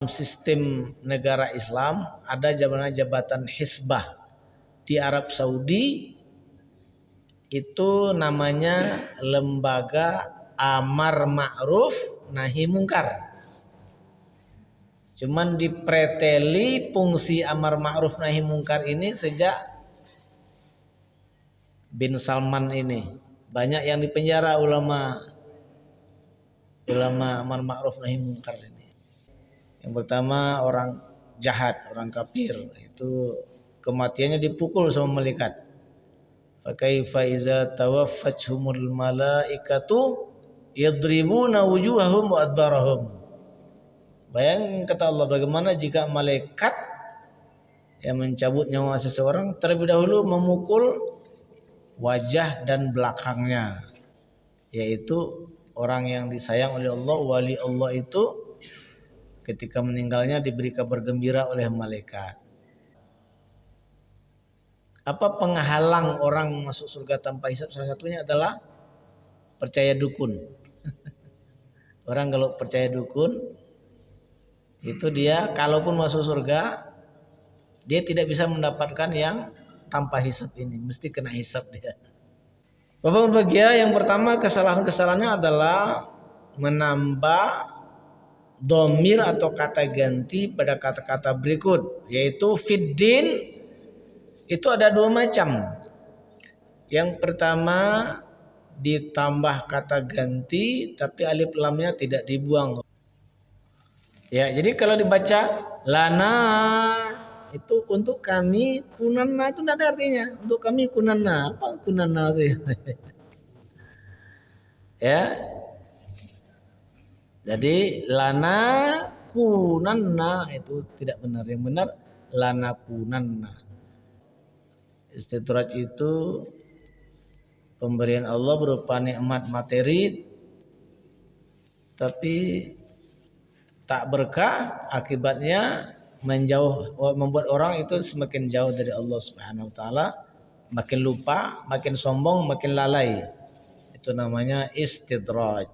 sistem negara Islam ada jabatan Hizbah di Arab Saudi, itu namanya lembaga amar ma'ruf nahi mungkar. Cuman dipreteli fungsi amar ma'ruf nahi mungkar ini sejak bin Salman ini. Banyak yang dipenjara ulama amar ma'ruf nahi mungkar ini. Yang pertama orang jahat, orang kafir, itu kematiannya dipukul sama malaikat. Fa kaifa iza tawaffathumul malaikatu yadribuna wujuhahum wa adbarahum. Bayangkan kata Allah, bagaimana jika malaikat yang mencabut nyawa seseorang terlebih dahulu memukul wajah dan belakangnya, yaitu orang yang disayang oleh Allah, wali Allah itu ketika meninggalnya diberi kabar gembira oleh malaikat. Apa penghalang orang masuk surga tanpa hisab? Salah satunya adalah percaya dukun. Orang kalau percaya dukun itu dia kalaupun masuk surga dia tidak bisa mendapatkan yang tanpa hisab ini, mesti kena hisab dia. Bapak berbahagia, yang pertama kesalahan-kesalahannya adalah menambah dhamir atau kata ganti pada kata-kata berikut, yaitu fiddin. Itu ada dua macam. Yang pertama ditambah kata ganti tapi alif lamnya tidak dibuang. Ya, jadi kalau dibaca lana itu untuk kami, kunana itu tidak ada artinya. Untuk kami kunana, apa kunana itu? Ya. Jadi lana kunanna itu tidak benar. Yang benar lana kunanna. Istidraj itu pemberian Allah berupa nikmat materi tapi tak berkah, akibatnya membuat orang itu semakin jauh dari Allah Subhanahu wa taala, makin lupa, makin sombong, makin lalai. Itu namanya istidraj.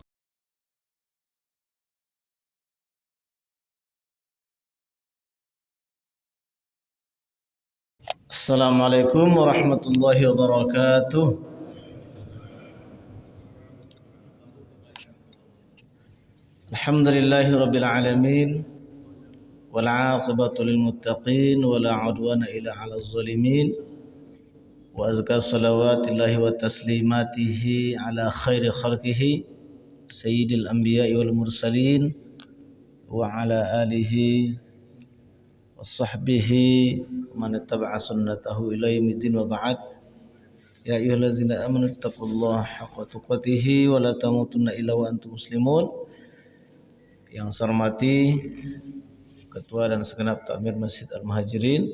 Assalamualaikum warahmatullahi wabarakatuh. Alhamdulillahi rabbil alamin, wal 'aqibatu lil muttaqin, wala 'udwana illa 'alal zalimin. Wa azka salawatillahi wa taslimatihi ala khairi khalqihi sayyidil anbiya'i wal mursalin wa ala alihi sahbihi man ittaba'a sunnatahu ila yaumiddin wa ba'd. Ya ayyuhallazina amanu taqullaha haqqa tuqatih wa la tamutunna illa wa antum muslimun. Yang saya hormati Ketua dan segenap Takmir Masjid Al-Muhajirin,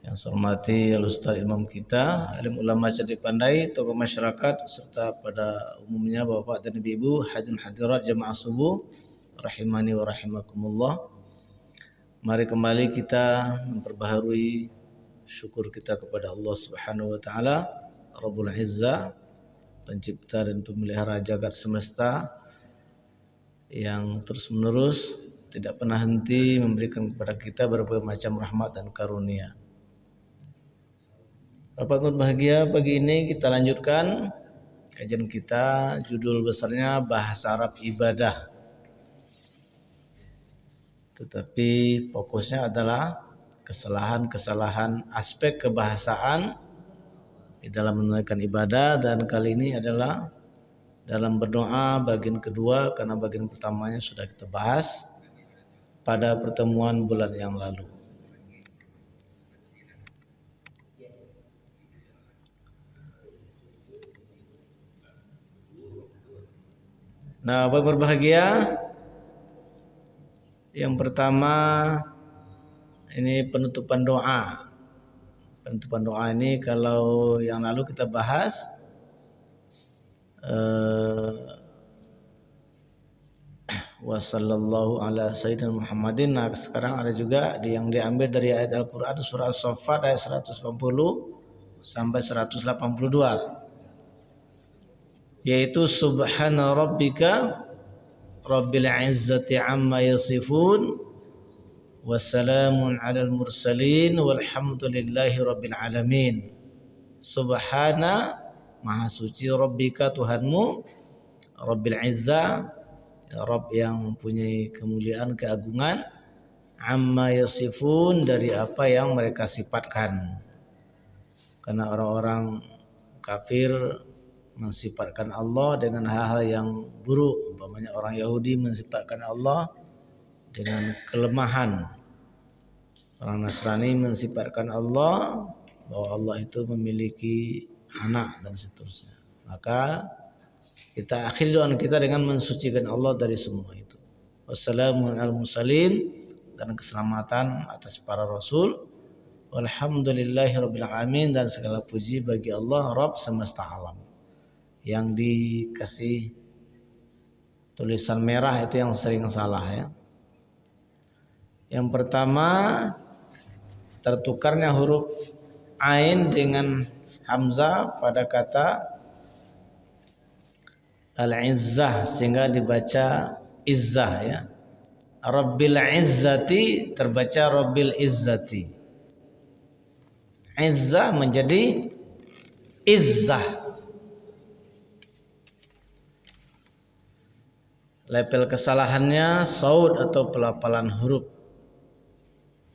yang saya hormati Al-Ustaz Imam kita, alim ulama cerdik pandai, tokoh masyarakat, serta pada umumnya Bapak dan Ibu, hadirin hadirat jamaah subuh rahimani wa rahimakumullah. Mari kembali kita memperbaharui syukur kita kepada Allah Subhanahu wa taala, Rabbul Izzah, pencipta dan pemelihara jagat semesta, yang terus-menerus tidak pernah henti memberikan kepada kita berbagai macam rahmat dan karunia. Bapak berbahagia, pagi ini kita lanjutkan kajian kita, judul besarnya Bahasa Arab Ibadah. Tetapi fokusnya adalah kesalahan-kesalahan aspek kebahasaan di dalam menunaikan ibadah, dan kali ini adalah dalam berdoa bagian kedua, karena bagian pertamanya sudah kita bahas pada pertemuan bulan yang lalu. Nah, Bapak berbahagia, yang pertama ini penutupan doa. Penutupan doa ini kalau yang lalu kita bahas wa sallallahu ala sayyidina Muhammadin. Nah, sekarang ada juga yang diambil dari ayat Al-Qur'an surah As-Saffat ayat 180 sampai 182, yaitu subhana rabbika rabbil izzati amma yasifun, wassalamun alal mursalin, walhamdulillahi rabbil alamin. Subhana, maha suci, rabbika Tuhanmu, rabbil izzah, ya Rabb yang mempunyai kemuliaan, keagungan, amma yasifun, dari apa yang mereka sifatkan. Karena orang-orang kafir mensifatkan Allah dengan hal-hal yang buruk. Umpamanya orang Yahudi mensifatkan Allah dengan kelemahan. Orang Nasrani mensifatkan Allah bahwa Allah itu memiliki anak dan seterusnya. Maka kita akhiri doa kita dengan mensucikan Allah dari semua itu. Wassalamun al mursalin, dan keselamatan atas para rasul. Walhamdulillahirabbil alamin, dan segala puji bagi Allah Rabb semesta alam. Yang dikasih tulisan merah itu yang sering salah ya. Yang pertama, tertukarnya huruf ain dengan hamzah pada kata al-izzah sehingga dibaca izzah ya. Rabbil izzati terbaca rabbil izzati. Izzah menjadi izzah. Level kesalahannya saud atau pelafalan huruf.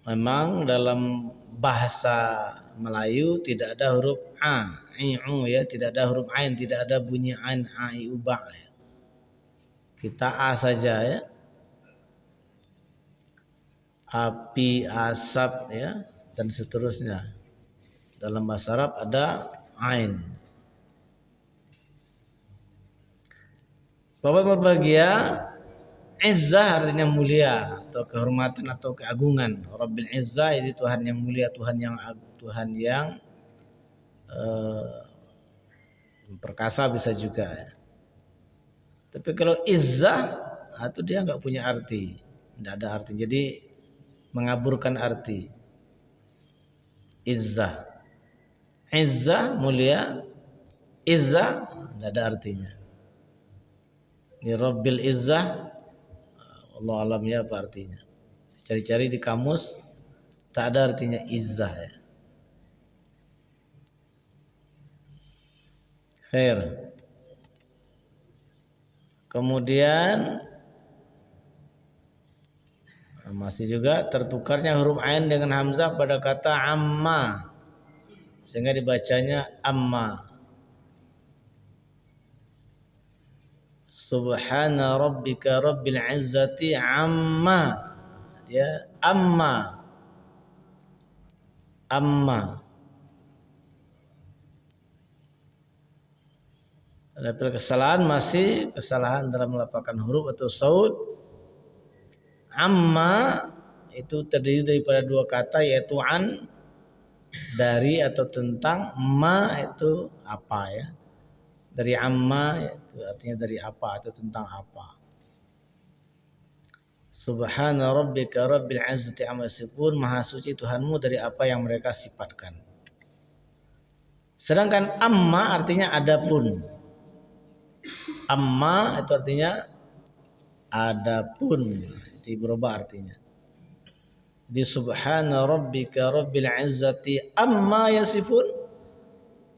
Memang dalam bahasa Melayu tidak ada huruf a, i, u ya, tidak ada huruf ain, tidak ada bunyi ain, a, i, u, ba ya. Kita a saja ya. Api, asap ya, dan seterusnya. Dalam bahasa Arab ada ain. Bapak berbahagia, izzah artinya mulia atau kehormatan atau keagungan. Rabbil izzah itu Tuhan yang mulia, Tuhan yang perkasa bisa juga. Tapi kalau izzah itu dia nggak punya arti, tidak ada arti. Jadi mengaburkan arti. Izzah. Izzah mulia, izzah tidak ada artinya. Ini Rabbil izzah, Allah alamnya apa artinya. Cari-cari di kamus tak ada artinya izzah ya. Khair. Kemudian masih juga tertukarnya huruf ain dengan hamzah pada kata amma sehingga dibacanya amma. Subhana rabbika rabbil izzati amma, dia amma. Level kesalahan masih kesalahan dalam melafalkan huruf atau saud. Amma itu terdiri daripada dua kata, yaitu an, dari atau tentang, ma itu apa ya. Dari amma itu artinya dari apa atau tentang apa. Subhana rabbika rabbil izzati amma yasifun, maha suci Tuhanmu dari apa yang mereka sifatkan. Sedangkan amma artinya adapun. Amma itu artinya adapun, jadi berubah artinya. Di subhana rabbika rabbil izzati amma yasifun,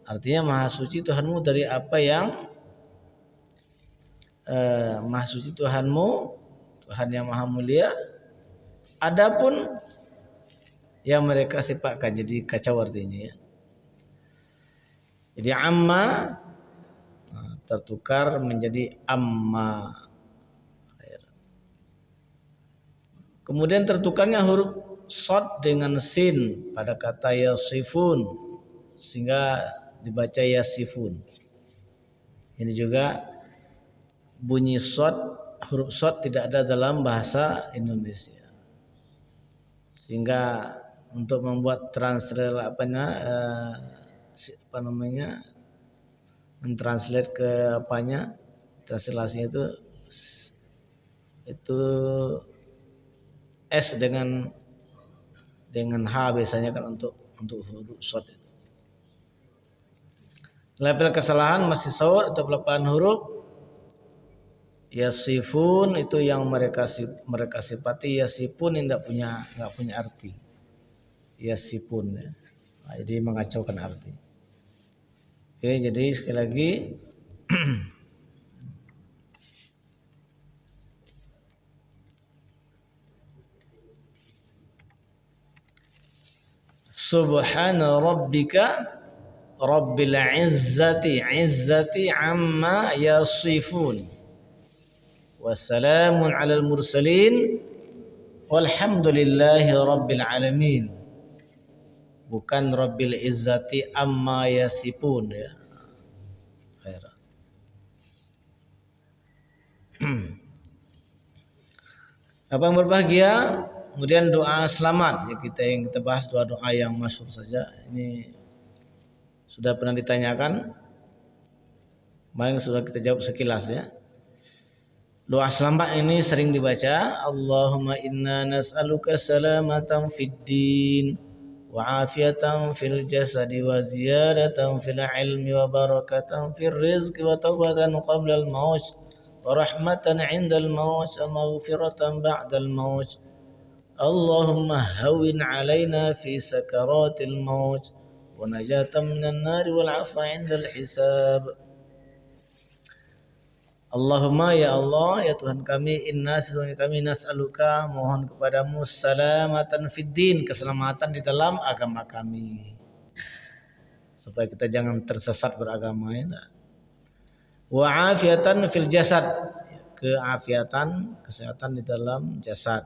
artinya maha suci Tuhanmu dari apa yang maha suci Tuhanmu, Tuhan yang maha mulia, adapun yang mereka sifatkan. Jadi kacau artinya ya. Jadi amma tertukar menjadi amma. Kemudian tertukarnya huruf shad dengan sin pada kata yasifun sehingga dibaca yasifun. Ini juga bunyi shad, huruf shad tidak ada dalam bahasa Indonesia. Sehingga untuk membuat mentranslate ke translasinya itu S dengan H biasanya kan untuk huruf shad itu. Level kesalahan masih saud atau pelafalan huruf Yasifun itu yang mereka sifati, yasifun tidak punya arti. Yasifun ya. Nah, jadi mengacaukan arti. Oke, jadi sekali lagi Subhana rabbika rabbil izzati amma yasifun. Wassalamun alal mursalin walhamdulillahi rabbil alamin. Bukan rabbil izzati amma yasifun ya. Apa yang berbahagia, kemudian doa selamat ya, yang kita bahas doa yang masyhur saja. Ini sudah pernah ditanyakan, kemarin sudah kita jawab sekilas ya. Doa selamat ini sering dibaca. Allahumma inna nas'aluka salamatan fid din wa afiyatan fil jasadi wa ziyadatan fil ilmi wa barakatan fil rizqi wa taubatan qabla al maut wa rahmatan 'inda al maut wa maghfiratan ba'da al maut. Allahumma hawwin 'alaina fi sakaratil maut wa najatan minan nari wal 'afwa 'inda al hisab. Allahumma ya Allah ya Tuhan kami, inna sesungguhnya kami nas'aluka mohon kepadamu salamatan fid din, keselamatan di dalam agama kami, supaya kita jangan tersesat beragama ya. Wa afiatan fil jasad, keafiatan kesehatan di dalam jasad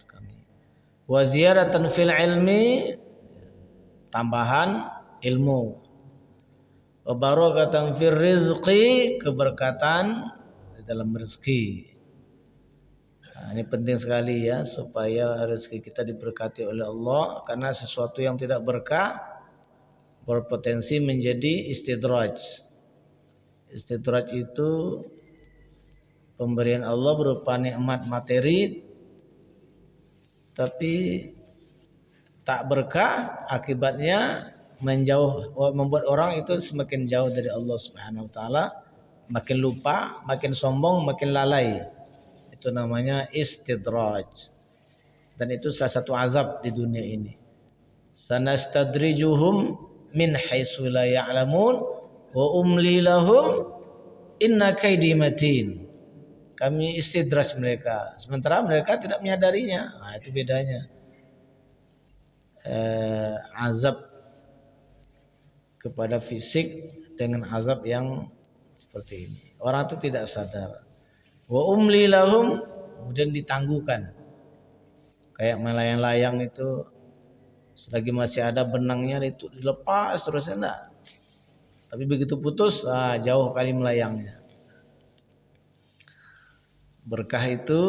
kami. Wa ziyaratan fil ilmi, tambahan ilmu. Wa barakatan fil rizqi, keberkatan dalam rezeki. Nah, ini penting sekali ya, supaya rezeki kita diberkati oleh Allah, karena sesuatu yang tidak berkah berpotensi menjadi istidraj. Istidraj itu pemberian Allah berupa nikmat materi tapi tak berkah, akibatnya membuat orang itu semakin jauh dari Allah Subhanahu wa taala, makin lupa, makin sombong, makin lalai. Itu namanya istidraj. Dan itu salah satu azab di dunia ini. Sanastadrijuhum min haitsu la ya'lamun wa umli lahum inna kaidi matin. Kami istidraj mereka, sementara mereka tidak menyadarinya. Nah, itu bedanya. Azab kepada fisik dengan azab yang seperti ini. Orang itu tidak sadar. Wa umli lahum, kemudian ditangguhkan. Kayak melayang-layang itu, selagi masih ada benangnya itu dilepas terus enggak. Tapi begitu putus, jauh kali melayangnya. Berkah itu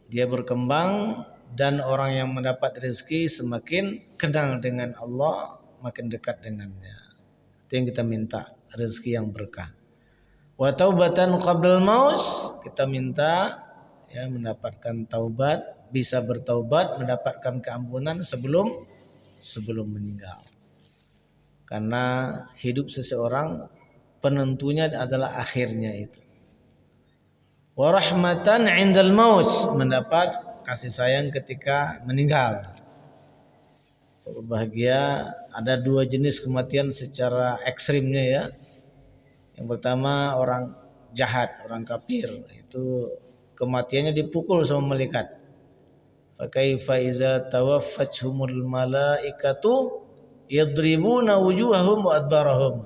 dia berkembang, dan orang yang mendapat rezeki semakin kenal dengan Allah, makin dekat dengannya. Itu yang kita minta, rezeki yang berkah. Wa taubatan qabla al-maut, kita minta ya mendapatkan taubat, bisa bertaubat, mendapatkan keampunan sebelum meninggal. Karena hidup seseorang penentunya adalah akhirnya itu. Wa rahmatan 'indal maut, mendapat kasih sayang ketika meninggal. Berbahagia, ada dua jenis kematian secara ekstrimnya ya. Yang pertama orang jahat, orang kafir, itu kematiannya dipukul sama malaikat. Fa kaifa iza tawaffathumul malaikatu yadribuna wujuhahum wa adbarahum.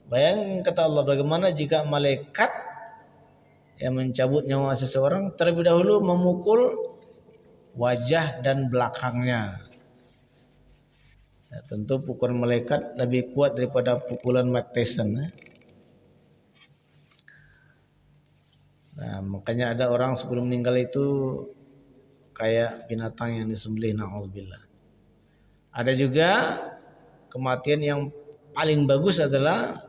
Bayangkan kata Allah, bagaimana jika malaikat yang mencabut nyawa seseorang terlebih dahulu memukul wajah dan belakangnya. Ya, tentu pukulan malaikat lebih kuat daripada pukulan Mike Tyson. Nah, makanya ada orang sebelum meninggal itu kayak binatang yang disembelih, na'udzubillah. Ada juga kematian yang paling bagus adalah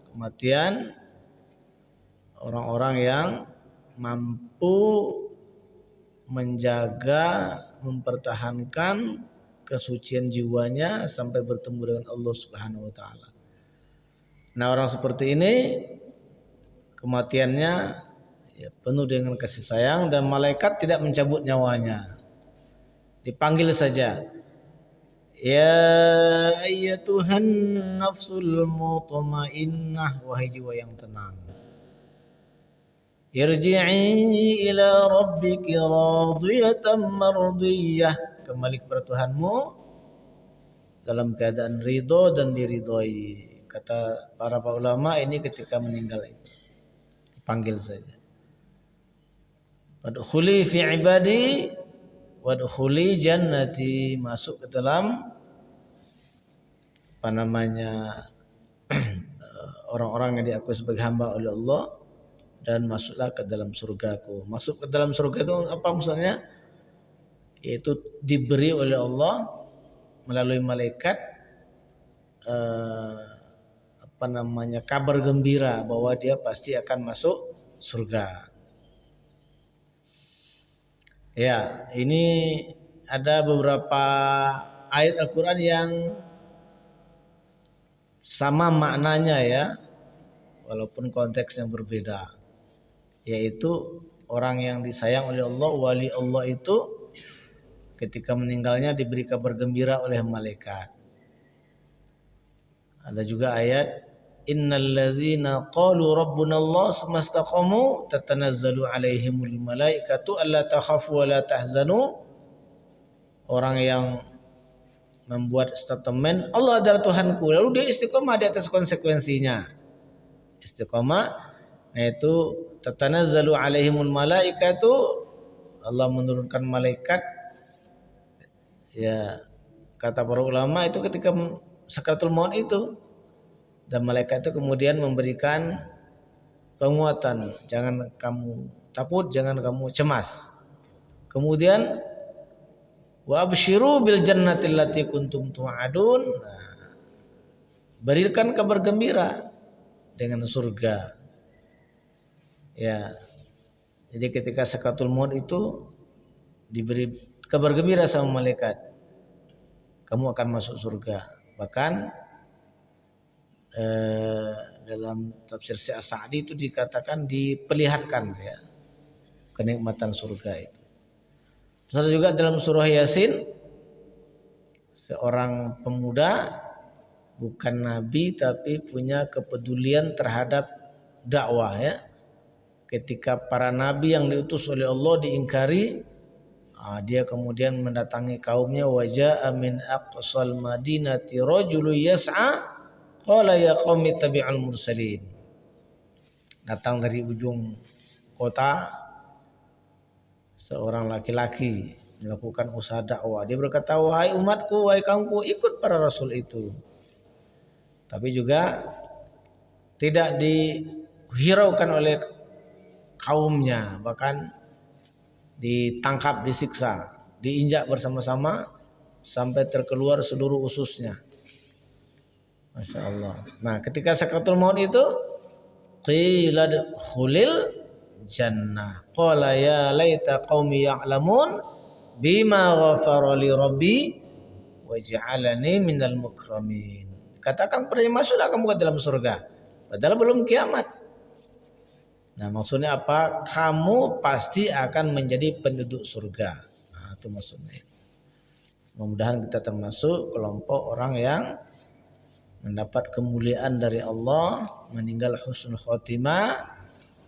kematian orang-orang yang mampu menjaga, mempertahankan kesucian jiwanya sampai bertemu dengan Allah Subhanahu wa taala. Nah, orang seperti ini kematiannya ya, penuh dengan kasih sayang, dan malaikat tidak mencabut nyawanya, dipanggil saja. Ya ayyatuhan nafsul mutmainnah, wahai jiwa yang tenang. Irji'i ila rabbiki radiyatan mardiyah, kembali kepada Tuhanmu dalam keadaan ridho dan diridhoi. Kata para ulama, ini ketika meninggal itu panggil saja. Wadkhuli fi ibadi wadkhuli jannati, masuk ke dalam orang-orang yang diakui sebagai hamba oleh Allah, dan masuklah ke dalam surgaku. Masuk ke dalam surga itu apa maksudnya? Yaitu diberi oleh Allah melalui malaikat kabar gembira bahwa dia pasti akan masuk surga. Ya, ini ada beberapa ayat Al-Quran yang sama maknanya ya, walaupun konteksnya berbeda. Yaitu orang yang disayang oleh Allah, wali Allah itu ketika meninggalnya diberi kabar gembira oleh malaikat. Ada juga ayat innal ladzina qalu rabbuna Allah tsumastaqamu tatanazzalu alaihimul malaikatu alla takhafu wa la tahzanu. Orang yang membuat statement Allah adalah Tuhanku, lalu dia istiqomah di atas konsekuensinya. Istiqomah, yaitu tatanazzalu alaihimul malaikatu, Allah menurunkan malaikat. Ya, kata para ulama itu ketika sakaratul maut itu, dan malaikat itu kemudian memberikan penguatan, jangan kamu takut, jangan kamu cemas. Kemudian wa absyiru bil jannati allati kuntum tu'adun, berikan kabar gembira dengan surga. Ya, jadi ketika sakaratul maut itu diberi kabar gembira sama malaikat, kamu akan masuk surga. Bahkan dalam tafsir Syekh As-Sa'di itu dikatakan diperlihatkan ya kenikmatan surga itu. Terus ada juga dalam surah Yasin, seorang pemuda bukan nabi tapi punya kepedulian terhadap dakwah ya. Ketika para nabi yang diutus oleh Allah diingkari, dia kemudian mendatangi kaumnya, waja'a min aqsal madinati rajulun yas'a qala ya qaumi tabi'al mursalin. Datang dari ujung kota seorang laki-laki melakukan usaha dakwah. Dia berkata, wahai umatku, wahai kaumku, ikut para rasul itu. Tapi juga tidak dihiraukan oleh kaumnya, bahkan ditangkap, disiksa, diinjak bersama-sama sampai terkeluar seluruh ususnya. Masya Allah. Nah, ketika sakaratul maut itu qila khulil jannah qala ya laita qaumi ya'lamun bima ghafara li rabbi waj'alani minal mukramin. Katakan pada masuklah kamu ke dalam surga, padahal belum kiamat. Nah, maksudnya apa? Kamu pasti akan menjadi penduduk surga. Nah, itu maksudnya. Mudah-mudahan kita termasuk kelompok orang yang mendapat kemuliaan dari Allah, meninggal husnul khotimah.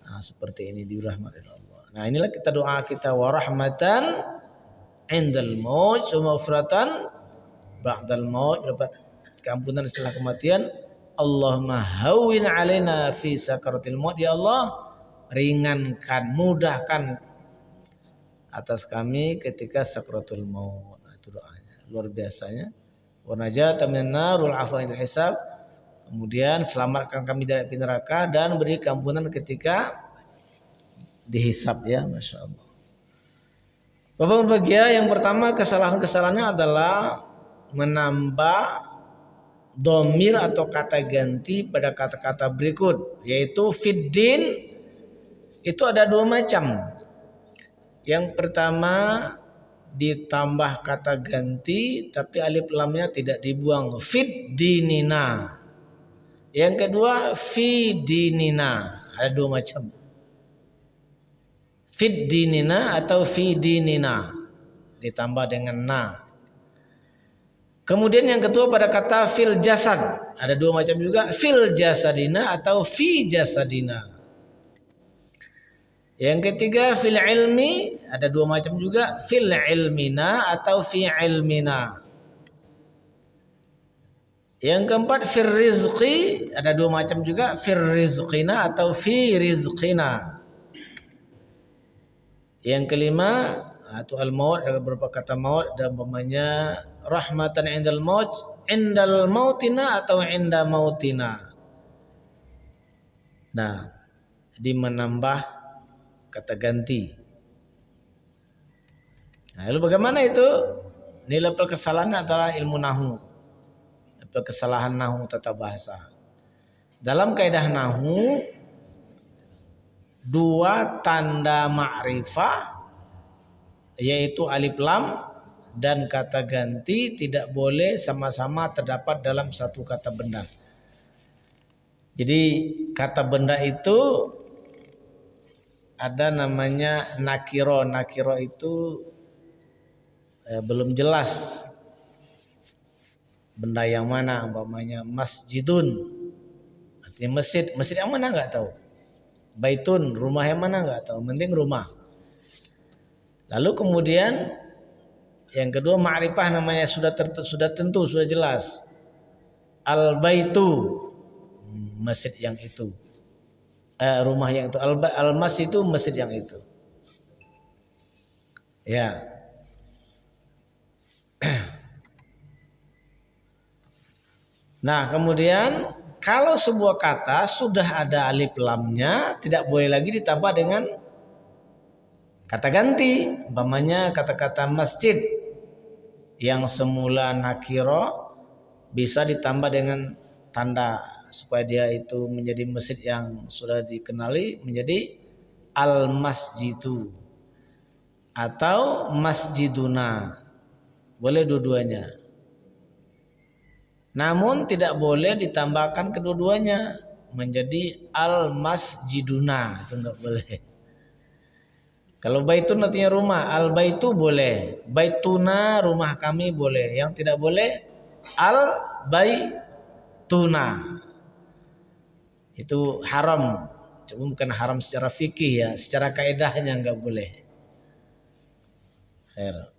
Nah, seperti ini dirahmati Allah. Nah, inilah kita doa kita, wa rahmatan indal maut wa maghfiratan ba'dal maut, dapat keampunan setelah kematian. Allahumma hawwin alaina fi sakaratil maut, ya Allah, ringankan, mudahkan atas kami ketika sakaratul maut. Nah, itu doanya luar biasanya. Wa najatan minan nar wal afwa indal hisab. Kemudian selamatkan kami dari api neraka dan beri keampunan ketika dihisab ya, Masya Allah. Bapak berbahagia, yang pertama kesalahan-kesalahannya adalah menambah dhamir atau kata ganti pada kata-kata berikut, yaitu fiddin. Itu ada dua macam. Yang pertama ditambah kata ganti tapi alif lamnya tidak dibuang, fid dinina. Yang kedua fi dinina, ada dua macam. Fid dinina atau fi dinina ditambah dengan na. Kemudian yang kedua pada kata fil jasad, ada dua macam juga, fil jasadina atau fi jasadina. Yang ketiga fil ilmi, ada dua macam juga, fil ilmina atau fi ilmina. Yang keempat fir rizqi, ada dua macam juga, fir rizqina atau fi rizqina. Yang kelima atau al-maut, ada beberapa kata maut dan umpamanya rahmatan indal maut, indal mautina atau inda mautina. Nah, di menambah kata ganti. Nah, lalu bagaimana itu? Nilai kesalahan adalah ilmu nahu. Kesalahan nahu tata bahasa. Dalam kaidah nahu, dua tanda ma'rifah yaitu alif lam dan kata ganti tidak boleh sama-sama terdapat dalam satu kata benda. Jadi kata benda itu ada namanya nakiro. Nakiro itu belum jelas benda yang mana, umpamanya masjidun artinya masjid, masjid yang mana nggak tahu. Baitun, rumah yang mana nggak tahu, penting rumah. Lalu kemudian yang kedua ma'rifah namanya sudah tentu, sudah jelas. Al baitu, masjid yang itu, rumah yang itu. Al mas itu masjid yang itu. Ya. Nah kemudian kalau sebuah kata sudah ada alif lamnya tidak boleh lagi ditambah dengan kata ganti. Umpamanya kata-kata masjid yang semula nakiro bisa ditambah dengan tanda supaya dia itu menjadi masjid yang sudah dikenali menjadi al masjidu atau masjiduna. Boleh dua-duanya. Namun tidak boleh ditambahkan kedua-duanya menjadi al-masjiduna, itu enggak boleh. Kalau baitun artinya rumah, al-baitu boleh. Baituna rumah kami boleh. Yang tidak boleh al-baituna. Itu haram. Cuma bukan haram secara fikih ya, secara kaidahnya enggak boleh. Khair.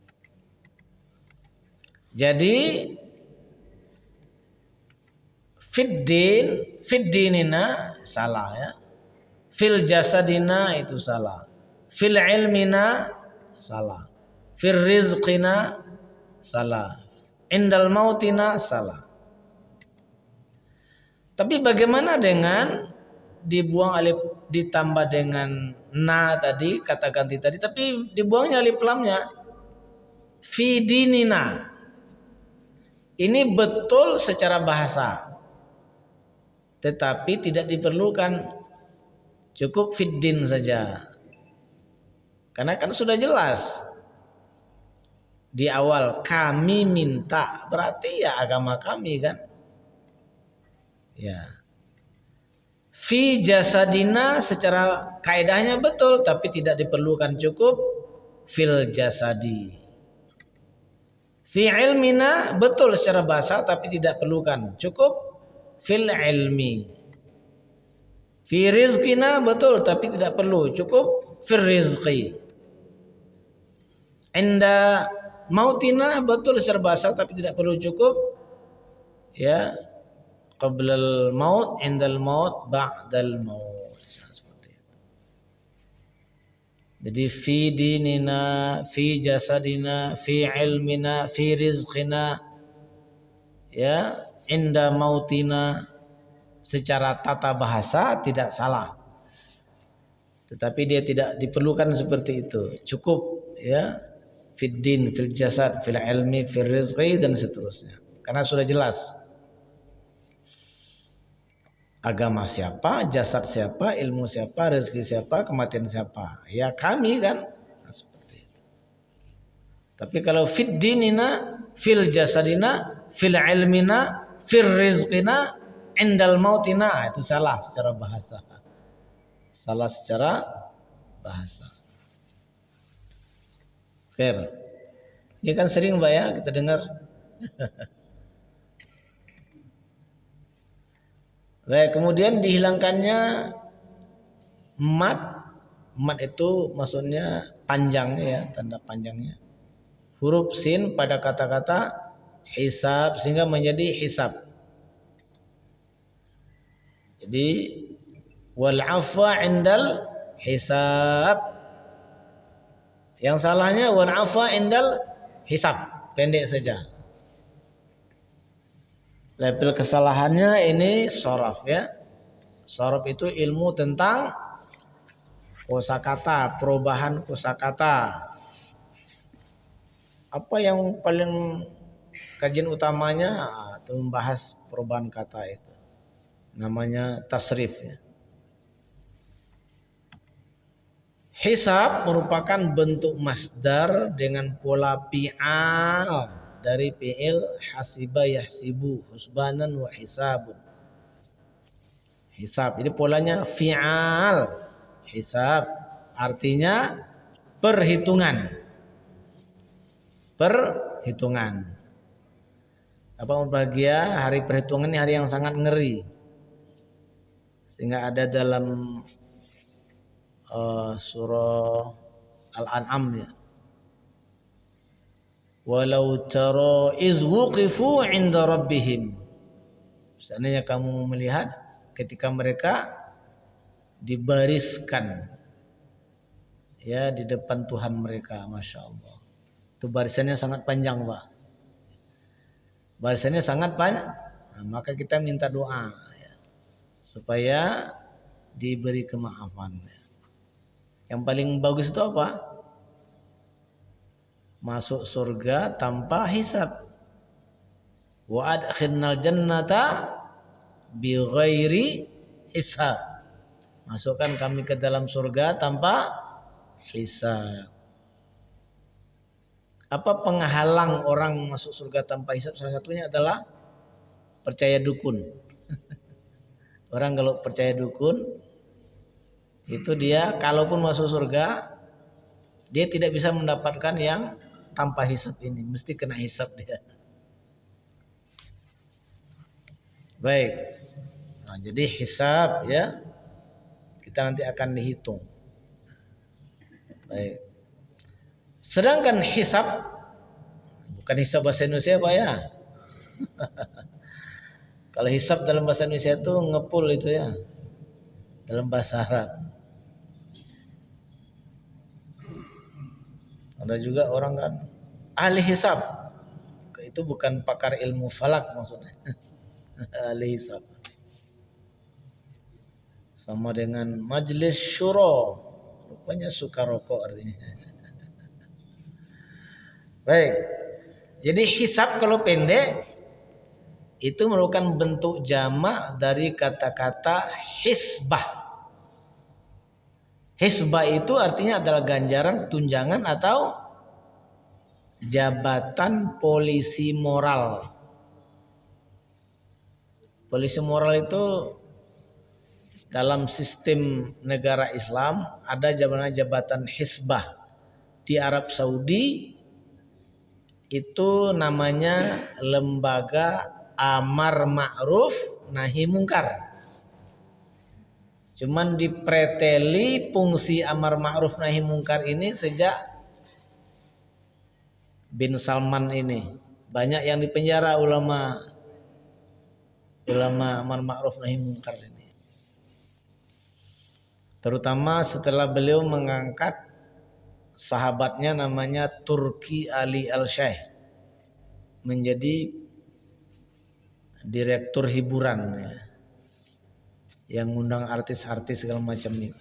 Jadi fiddinina salah ya. Fil jasadina itu salah. Fil ilmina salah. Fil rizqina salah. Indal mautina salah. Tapi bagaimana dengan dibuang alif ditambah dengan na tadi, kata ganti tadi, tapi dibuangnya alif lamnya. Fidinina. Ini betul secara bahasa. Tetapi tidak diperlukan, cukup fiddin saja. Karena kan sudah jelas di awal kami minta, berarti ya agama kami kan. Ya. Fi jasadina secara kaidahnya betul, tapi tidak diperlukan, cukup fil jasadi. Fi ilmina betul secara bahasa, tapi tidak perlukan, cukup fil ilmi. Fi rizqina betul tapi tidak perlu, cukup fil rizqi. Inda mautina betul secara bahasa tapi tidak perlu, cukup ya qablal maut, indal maut, ba'dal maut. Seperti itu. Jadi fi dinina, fi jasadina, fi ilmina, fi rizqina, ya inda mautina, secara tata bahasa tidak salah, tetapi dia tidak diperlukan seperti itu, cukup ya fid din, fil jasad, fil ilmi, fil rizqi dan seterusnya, karena sudah jelas agama siapa, jasad siapa, ilmu siapa, rezeki siapa, kematian siapa, ya kami kan. Nah, seperti itu. Tapi kalau fid dinina, fil jasadina, fil ilmina, fil rizqina, indal mautina, itu salah secara bahasa. Salah secara bahasa. Fair. Ini kan sering Mbak ya kita dengar. Baik, kemudian dihilangkannya mat. Mat itu maksudnya panjangnya ya, tanda panjangnya. Huruf sin pada kata-kata hisab sehingga menjadi hisab. Jadi wal afwa indal hisab. Yang salahnya wal afwa indal hisab, pendek saja. Level kesalahannya ini sorof ya. Sorof itu ilmu tentang kosakata, perubahan kosakata. Apa yang paling kajian utamanya itu membahas perubahan kata itu. Namanya tasrif ya. Hisab merupakan bentuk masdar dengan pola fi'al dari fi'il hasiba yahsibu husbanan wa hisabun. Hisab. Jadi polanya fi'al. Hisab artinya perhitungan. Perhitungan. Apa bahagia hari perhitungan ini hari yang sangat ngeri. Sehingga ada dalam surah Al-An'am ya. Walau tara iz wuqifu 'inda rabbihim. Seandainya kamu melihat ketika mereka dibariskan ya di depan Tuhan mereka, Masya Allah. Itu barisannya sangat panjang Pak. Barisannya sangat panjang. Nah, maka kita minta doa ya, supaya diberi kemaafan. Yang paling bagus itu apa? Masuk surga tanpa hisab. Wa adkhilnal jannata bighairi hisab. Masukkan kami ke dalam surga tanpa hisab. Apa penghalang orang masuk surga tanpa hisab? Salah satunya adalah percaya dukun. Orang kalau percaya dukun itu dia kalaupun masuk surga dia tidak bisa mendapatkan yang tanpa hisab ini, mesti kena hisab dia. Baik. Nah, jadi hisab ya kita nanti akan dihitung. Baik. Sedangkan hisab bukan hisab bahasa Indonesia Pak ya. Kalau hisab dalam bahasa Indonesia itu ngepul itu ya. Dalam bahasa Arab. Ada juga orang kan ahli hisab. Itu bukan pakar ilmu falak maksudnya. Ahli hisab. Sama dengan majlis syuro. Rupanya suka rokok artinya. Baik. Jadi hisab kalau pendek itu merupakan bentuk jamak dari kata-kata hisbah. Hisbah itu artinya adalah ganjaran, tunjangan atau jabatan polisi moral. Polisi moral itu dalam sistem negara Islam ada jabatan hisbah. Di Arab Saudi itu namanya lembaga amar ma'ruf nahi mungkar. Cuman dipreteli fungsi amar ma'ruf nahi mungkar ini sejak bin Salman ini. Banyak yang dipenjara ulama amar ma'ruf nahi mungkar ini. Terutama setelah beliau mengangkat sahabatnya namanya Turki Ali Al-Shaikh menjadi direktur hiburan ya, yang ngundang artis-artis segala macam nih.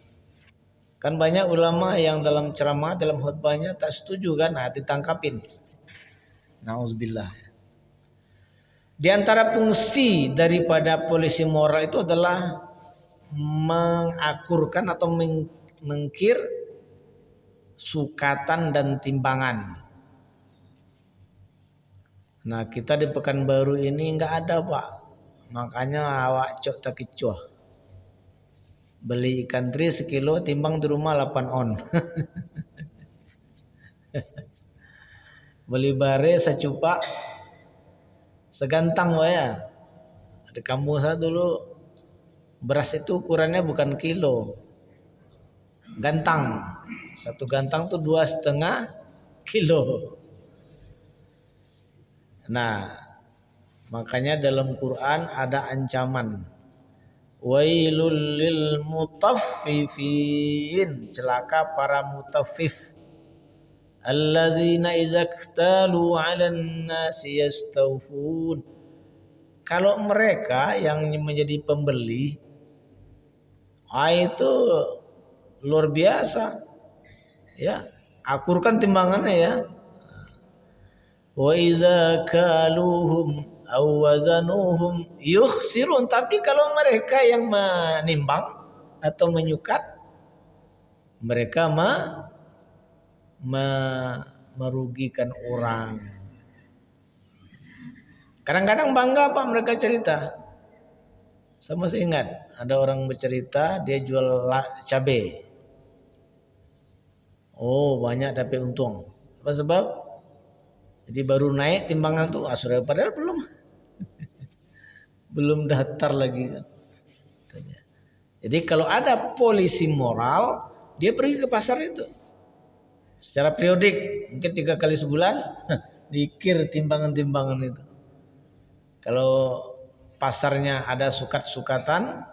Kan banyak ulama yang dalam ceramah, dalam khutbahnya tak setuju kan, nah ditangkapin. Nauzubillah. Di antara fungsi daripada polisi moral itu adalah mengakurkan atau mengkir sukatan dan timbangan. Nah kita di Pekanbaru ini nggak ada Pak, makanya awak cok tak kecoh. Beli ikan teri 1 kilo timbang di rumah 8 on. beli bare secupak segantang ya. Di kampung saya dulu beras itu ukurannya bukan kilo, gantang. Satu gantang tuh 2,5 kilo. Nah, makanya dalam Quran ada ancaman. Wailul lil mutaffifin, celaka para mutaffif. Allazina izaktalu 'alan nasi yastawfun. Kalau mereka yang menjadi pembeli, itu luar biasa. Ya, akurkan timbangannya ya. Wa iza kaluhum aw wazanuhum yukhsirun. Tapi kalau mereka yang menimbang atau menyukat, mereka merugikan orang. Kadang-kadang bangga Pak mereka cerita. Saya masih ingat ada orang bercerita dia jual cabai. Oh banyak dapat untung. Apa sebab? Jadi baru naik timbangan tuh sudah padahal belum datar lagi kan. Jadi kalau ada polisi moral dia pergi ke pasar itu secara periodik mungkin 3 kali sebulan dikir timbangan-timbangan itu. Kalau pasarnya ada sukat-sukatan,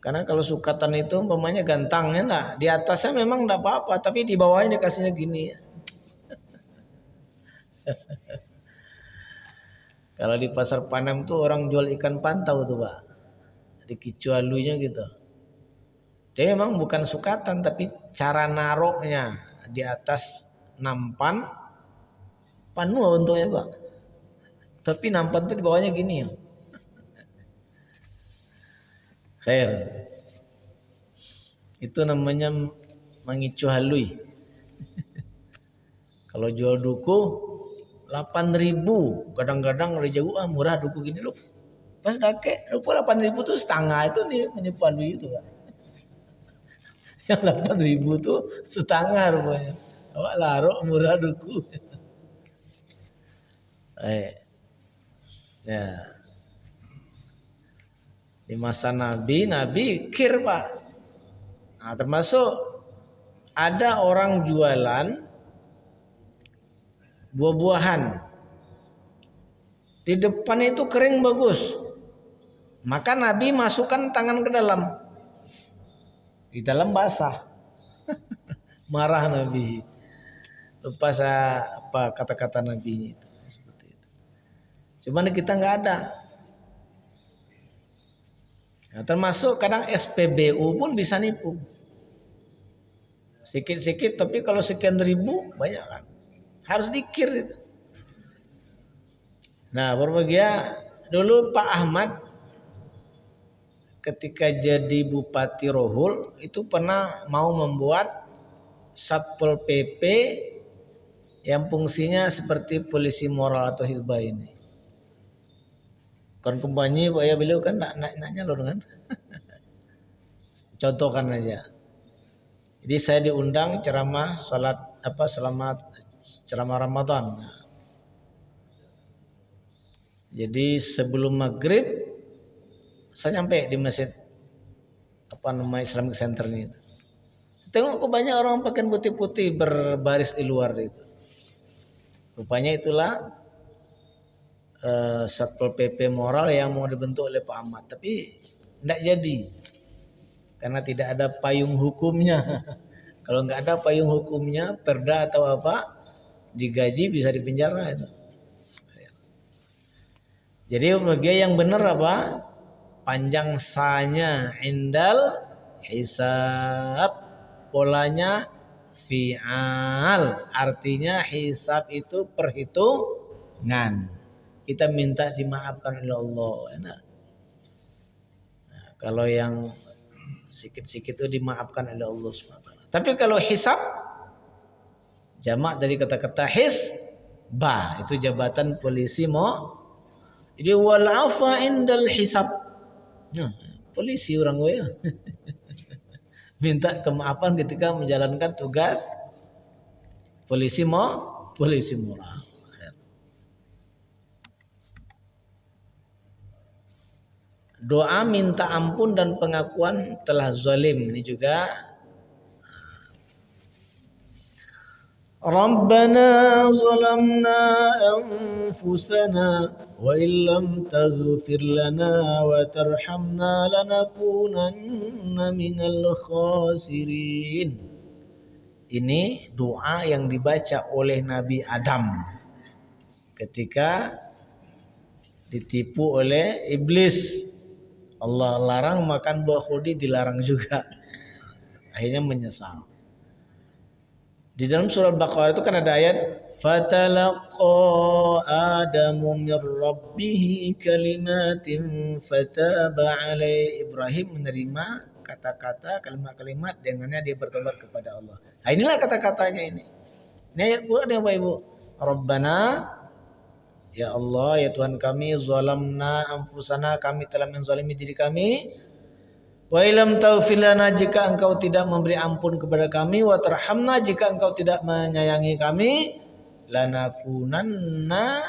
karena kalau sukatan itu umpamanya gantangnya enggak, di atasnya memang enggak apa-apa, tapi di bawahnya dikasihnya gini. Kalau di pasar Panam tuh orang jual ikan pantau tuh Pak, di kicualunya gitu. Dia memang bukan sukatan, tapi cara naroknya di atas nampan, panu bentuknya Pak. Tapi nampan tuh di bawahnya gini ya. Khair. Itu namanya mengicu halui. Kalau jual duku 8.000, kadang-kadang dari jauh murah duku gini loh. Pas dake, rupa 8.000 tuh setengah itu nih menipu halui itu Pak. Yang 8.000 tuh setengah rupanya. Awak larok murah duku. Ya. Di masa Nabi kir Pak. Nah, termasuk ada orang jualan buah-buahan. Di depan itu kering bagus. Maka Nabi masukkan tangan ke dalam. Di dalam basah. Marah Nabi. Lupa apa kata-kata Nabi itu. Cuman kita nggak ada. Nah, termasuk kadang SPBU pun bisa nipu. Sikit-sikit tapi kalau sekian ribu banyak kan. Harus dikir itu. Nah berbahagia dulu Pak Ahmad ketika jadi Bupati Rohul itu pernah mau membuat Satpol PP yang fungsinya seperti polisi moral atau hizbah ini. Kan kembali Pak ya beliau kan nanya loh kan. Contohkan aja. Jadi saya diundang ceramah selamat ceramah Ramadan. Jadi sebelum maghrib saya nyampe di masjid Islamic Center ini. Tengok kok banyak orang pakai putih-putih berbaris di luar itu. Rupanya itulah Satpol PP moral yang mau dibentuk oleh Pak Ahmad, tapi tidak jadi karena tidak ada payung hukumnya. Kalau nggak ada payung hukumnya, perda atau apa, digaji bisa dipenjara itu. Jadi bagi yang benar apa? Panjang sanya indal hisab, polanya fi'al, artinya hisab itu perhitungan. Kita minta dimaafkan oleh Allah. Nah, kalau yang sikit-sikit itu dimaafkan oleh Allah SWT. Tapi kalau hisab jamak dari kata-kata hisbah, itu jabatan polisi jadi wal afa indal hisab. Nah, polisi orang gue ya. Minta kemaafan ketika menjalankan tugas polisi moral. Doa minta ampun dan pengakuan telah zalim ini juga. Rabbana zalamna anfusana wa illam taghfir lana wa tarhamna lanakunanna minal khasirin. Ini doa yang dibaca oleh Nabi Adam ketika ditipu oleh iblis. Allah larang makan buah khuldi, dilarang juga. Akhirnya menyesal. Di dalam surat Baqarah itu kan ada ayat fatalaqa adamu mir rabbih kalimatin fataba alaihi. Ibrahim menerima kata-kata, kalimat-kalimat dengannya dia bertobat kepada Allah. Nah, inilah kata-katanya ini. Ini ayat Quran ya Bapak Ibu. Rabbana, ya Allah, ya Tuhan kami, zalamna anfusana, kami telah menzalimi diri kami. Wa ilam taghfir lana, jika engkau tidak memberi ampun kepada kami, wa tarhamna, jika engkau tidak menyayangi kami, lanakunanna,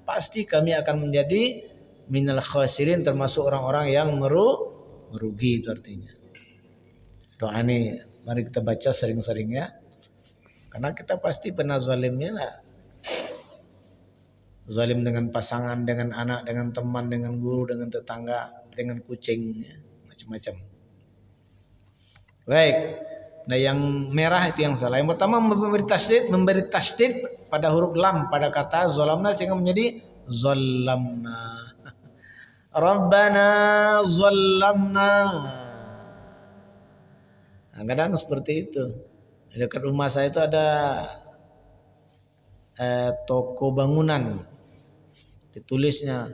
pasti kami akan menjadi minal khasirin, termasuk orang-orang yang merugi, itu artinya. Doa ini mari kita baca sering-sering ya. Karena kita pasti pernah zalimnya lah. Zalim dengan pasangan, dengan anak, dengan teman, dengan guru, dengan tetangga, dengan kucing, ya, macam-macam. Baik. Nah, yang merah itu yang salah. Yang pertama memberi tasdid pada huruf lam pada kata zalamna sehingga menjadi zalamna. Rabbana zalamna. Nah, kadang seperti itu. Di dekat rumah saya itu ada toko bangunan. Ditulisnya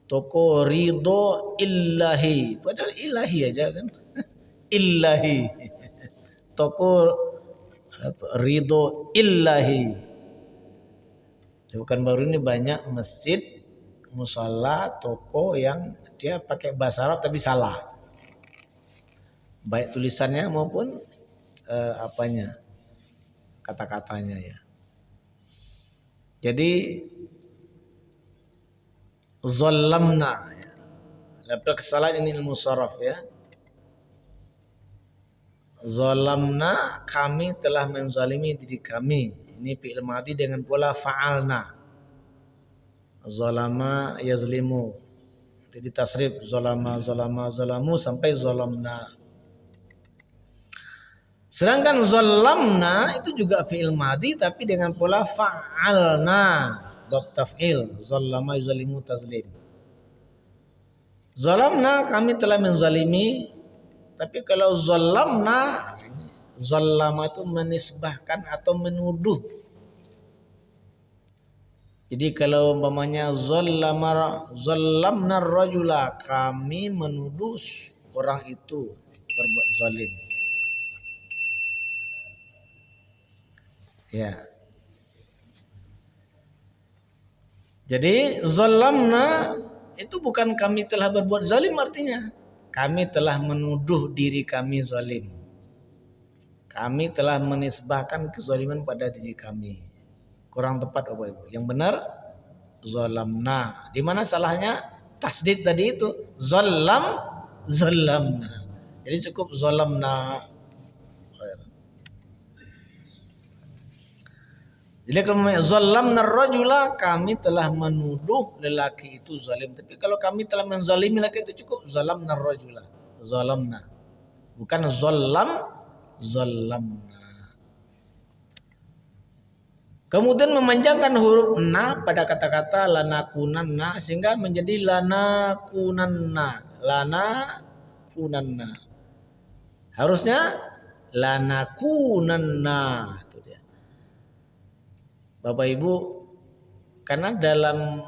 toko ridho illahi, padahal ilahi aja kan. Illahi. Toko ridho illahi. Bukan baru ini banyak masjid, musala, toko yang dia pakai bahasa Arab tapi salah. Baik tulisannya maupun kata-katanya ya. Jadi zalamna ya. Lepas kesalahan ini ilmu saraf ya. Zalamna, kami telah menzalimi diri kami. Ini fi'il madhi dengan pola fa'alna. Zalama yazlimu. Jadi tasrif zalama zalama zalamu sampai zalamna. Sedangkan zalamna itu juga fi'il madhi tapi dengan pola fa'alna. Bab taf'il, zalama yuzalimu tazlim. Zalamna, kami telah menzalimi. Tapi kalau zalamna, zalama itu menisbahkan atau menuduh. Jadi kalau umpamanya zalamna rajula, kami menuduh orang itu berbuat zalim. Ya. Jadi zalamna itu bukan kami telah berbuat zalim artinya. Kami telah menuduh diri kami zalim. Kami telah menisbahkan kezaliman pada diri kami. Kurang tepat Bapak Ibu. Yang benar zalamna. Di mana salahnya? Tasdid tadi itu zalamna. Jadi cukup zalamna. Jadi kalau zalamna rajula, kami telah menuduh lelaki itu zalim. Tapi kalau kami telah menzalimi lelaki itu cukup zalamna rajula. Zalamna. Bukan zalamna. Kemudian memanjangkan huruf na pada kata-kata lanakunanna sehingga menjadi lanakunanna. Lanakunanna. Harusnya lanakunanna. Itu dia. Bapak Ibu, karena dalam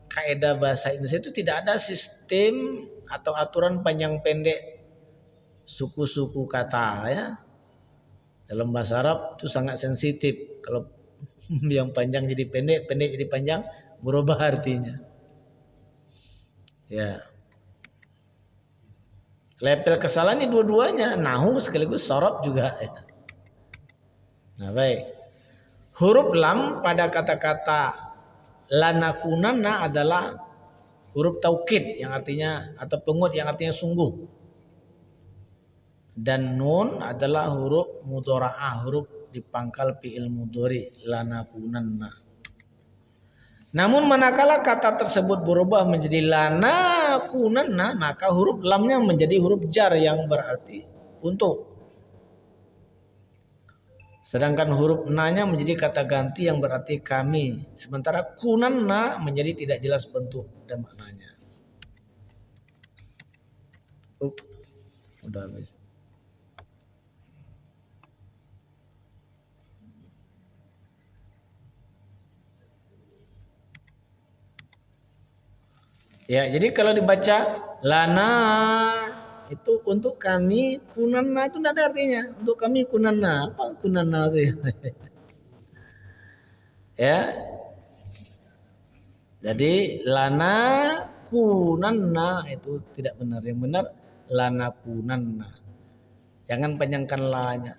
kaidah bahasa Indonesia itu tidak ada sistem atau aturan panjang pendek suku-suku kata ya. Dalam bahasa Arab itu sangat sensitif. Kalau yang panjang jadi pendek, pendek jadi panjang, berubah artinya. Ya. Level kesalahan ini dua-duanya, nahu sekaligus sorab juga. Ya. Nah baik. Huruf lam pada kata-kata lanakunanna adalah huruf taukid yang artinya atau penguat yang artinya sungguh. Dan nun adalah huruf mudharaah, huruf di pangkal fi'il mudhari lanakunanna. Namun manakala kata tersebut berubah menjadi lanakunanna, maka huruf lamnya menjadi huruf jar yang berarti untuk. Sedangkan huruf na-nya menjadi kata ganti yang berarti kami. Sementara kunanna menjadi tidak jelas bentuk dan maknanya. Udah habis. Ya, jadi kalau dibaca lana itu untuk kami, kunanna itu tidak ada artinya. Untuk kami kunanna, apa kunanna itu? Ya. Jadi lana kunanna itu tidak benar. Yang benar lana kunanna. Jangan panjangkan la-nya.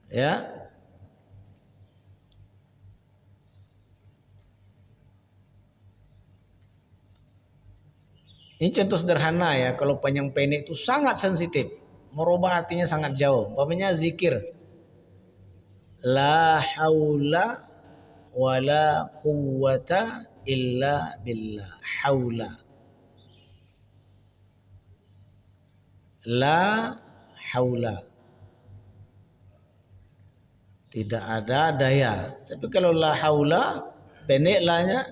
Ya. Ini contoh sederhana ya, kalau panjang pendek itu sangat sensitif, merubah artinya sangat jauh. Umpamanya zikir. La haula wala quwwata illa billah. Haula. La haula. Tidak ada daya. Tapi kalau la haula, pendek la-nya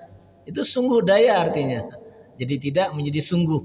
itu sungguh daya artinya. Jadi tidak menjadi sungguh.